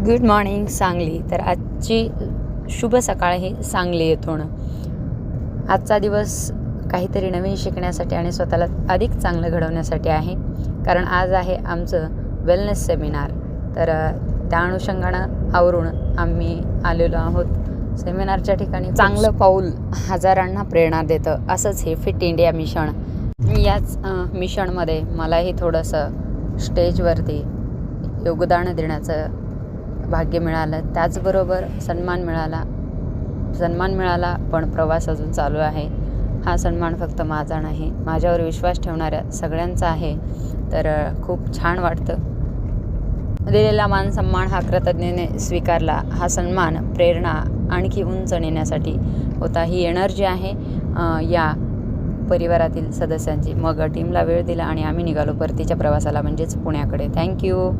Good morning Sangli. तर आजची शुभ सकाळ ही सांगली येथून. आजचा दिवस काहीतरी नवीन शिकण्यासाठी आणि स्वतःला अधिक चांगलं घडवण्यासाठी आहे. कारण आज आहे आमचं वेलनेस सेमिनार. तर त्या अनुषंगानं आवरून आम्ही आलेलो आहोत सेमिनारच्या ठिकाणी. चांगलं पाऊल हजारांना प्रेरणा देतं, असंच हे फिट इंडिया मिशन. याच मिशनमध्ये मलाही थोडंसं स्टेजवरती योगदान देण्याचं भाग्य मिळालं. त्याचबरोबर सन्मान मिळाला, पण प्रवास अजून चालू आहे. हा सन्मान फक्त माझा नाही, माझ्यावर विश्वास ठेवणाऱ्या सगळ्यांचा आहे. तर खूप छान वाटतं. दिलेला मान सन्मान हा कृतज्ञतेने स्वीकारला. हा सन्मान प्रेरणा आणखी उंच नेण्यासाठी होता. ही एनर्जी आहे या परिवारातील सदस्यांची. मग टीमला वेळ दिला आणि आम्ही निघालो परतीच्या प्रवासाला, म्हणजेच पुण्याकडे. थँक्यू.